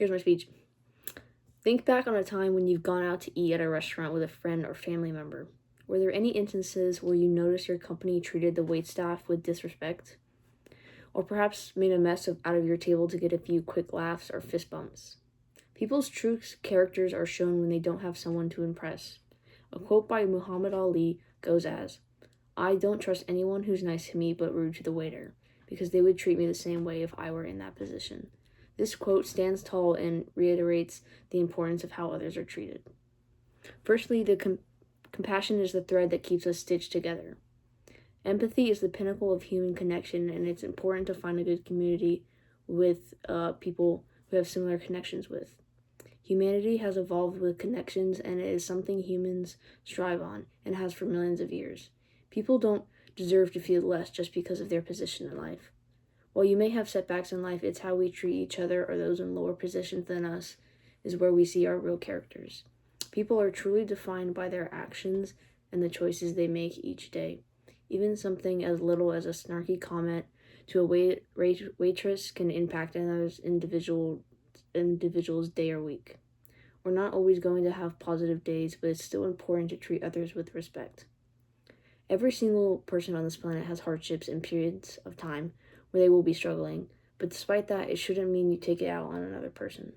Here's my speech. Think back on a time when you've gone out to eat at a restaurant with a friend or family member. Were there any instances where you noticed your company treated the waitstaff with disrespect? Or perhaps made a mess out of your table to get a few quick laughs or fist bumps? People's true characters are shown when they don't have someone to impress. A quote by Muhammad Ali goes as, "I don't trust anyone who's nice to me but rude to the waiter, because they would treat me the same way if I were in that position." This quote stands tall and reiterates the importance of how others are treated. Firstly, the compassion is the thread that keeps us stitched together. Empathy is the pinnacle of human connection, and it's important to find a good community with people who have similar connections with. Humanity has evolved with connections, and it is something humans strive on and has for millions of years. People don't deserve to feel less just because of their position in life. While you may have setbacks in life, it's how we treat each other or those in lower positions than us is where we see our real characters. People are truly defined by their actions and the choices they make each day. Even something as little as a snarky comment to a waitress can impact another individual's day or week. We're not always going to have positive days, but it's still important to treat others with respect. Every single person on this planet has hardships and periods of time where they will be struggling, but despite that, it shouldn't mean you take it out on another person.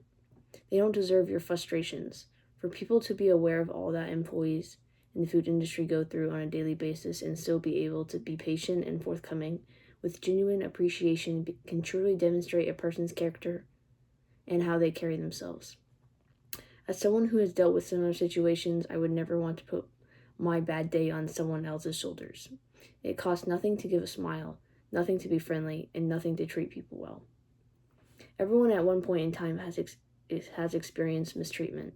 They don't deserve your frustrations. For people to be aware of all that employees in the food industry go through on a daily basis and still be able to be patient and forthcoming with genuine appreciation can truly demonstrate a person's character and how they carry themselves. As someone who has dealt with similar situations, I would never want to put my bad day on someone else's shoulders. It costs nothing to give a smile, nothing to be friendly, and nothing to treat people well. Everyone at one point in time has experienced mistreatment.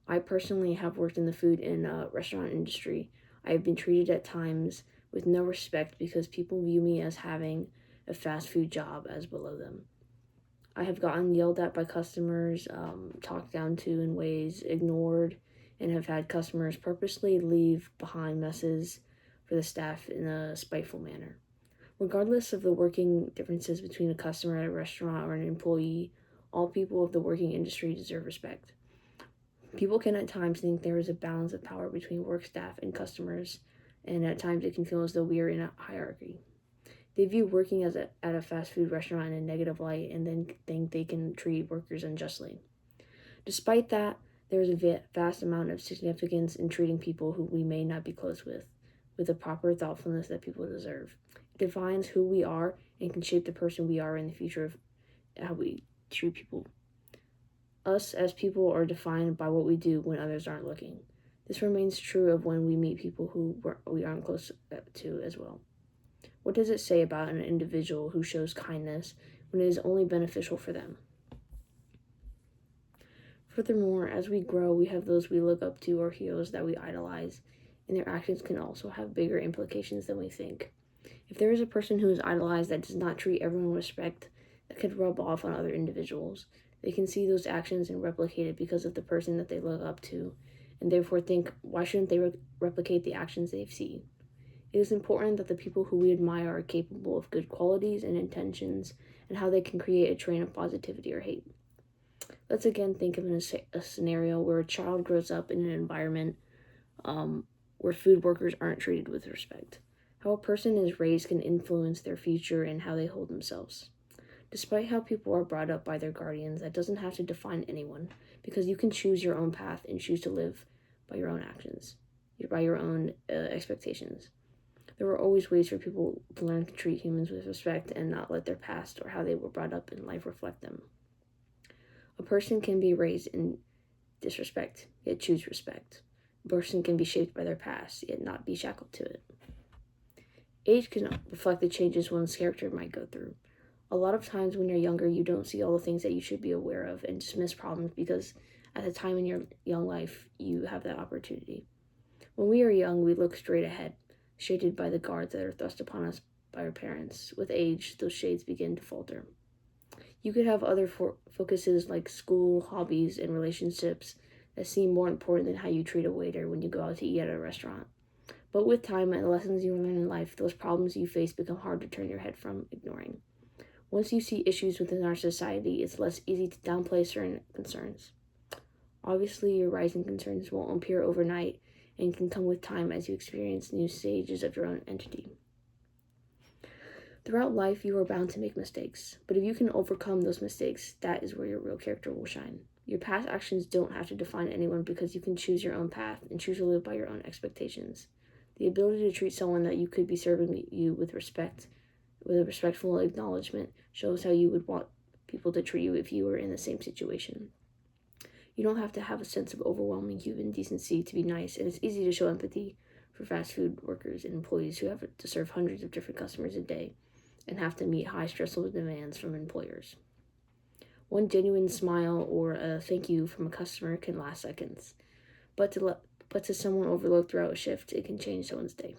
I personally have worked in the food and restaurant industry. I have been treated at times with no respect because people view me as having a fast food job as below them. I have gotten yelled at by customers, talked down to in ways, ignored, and have had customers purposely leave behind messes for the staff in a spiteful manner. Regardless of the working differences between a customer at a restaurant or an employee, all people of the working industry deserve respect. People can at times think there is a balance of power between work staff and customers, and at times it can feel as though we are in a hierarchy. They view working at a fast food restaurant in a negative light and then think they can treat workers unjustly. Despite that, there is a vast amount of significance in treating people who we may not be close with the proper thoughtfulness that people deserve. It defines who we are and can shape the person we are in the future of how we treat people. Us as people are defined by what we do when others aren't looking. This remains true of when we meet people who we aren't close to as well. What does it say about an individual who shows kindness when it is only beneficial for them? Furthermore, as we grow, we have those we look up to or heroes that we idolize, and their actions can also have bigger implications than we think. If there is a person who is idolized that does not treat everyone with respect, that could rub off on other individuals. They can see those actions and replicate it because of the person that they look up to, and therefore think, why shouldn't they replicate the actions they see? It is important that the people who we admire are capable of good qualities and intentions, and how they can create a train of positivity or hate. Let's again think of a scenario where a child grows up in an environment where food workers aren't treated with respect. How a person is raised can influence their future and how they hold themselves. Despite how people are brought up by their guardians, that doesn't have to define anyone, because you can choose your own path and choose to live by your own actions, by your own expectations. There are always ways for people to learn to treat humans with respect and not let their past or how they were brought up in life reflect them. A person can be raised in disrespect, yet choose respect. A person can be shaped by their past, yet not be shackled to it. Age can reflect the changes one's character might go through. A lot of times when you're younger, you don't see all the things that you should be aware of and dismiss problems because at the time in your young life, you have that opportunity. When we are young, we look straight ahead, shaded by the guards that are thrust upon us by our parents. With age, those shades begin to falter. You could have other focuses like school, hobbies, and relationships that seem more important than how you treat a waiter when you go out to eat at a restaurant. But with time and the lessons you learn in life, those problems you face become hard to turn your head from ignoring. Once you see issues within our society, it's less easy to downplay certain concerns. Obviously, your rising concerns won't appear overnight and can come with time as you experience new stages of your own entity. Throughout life, you are bound to make mistakes, but if you can overcome those mistakes, that is where your real character will shine. Your past actions don't have to define anyone because you can choose your own path and choose to live by your own expectations. The ability to treat someone that you could be serving you with respect, with a respectful acknowledgement, shows how you would want people to treat you if you were in the same situation. You don't have to have a sense of overwhelming human decency to be nice, and it's easy to show empathy for fast food workers and employees who have to serve hundreds of different customers a day and have to meet high stressful demands from employers. One genuine smile or a thank you from a customer can last seconds, but to someone overlooked throughout a shift, it can change someone's day.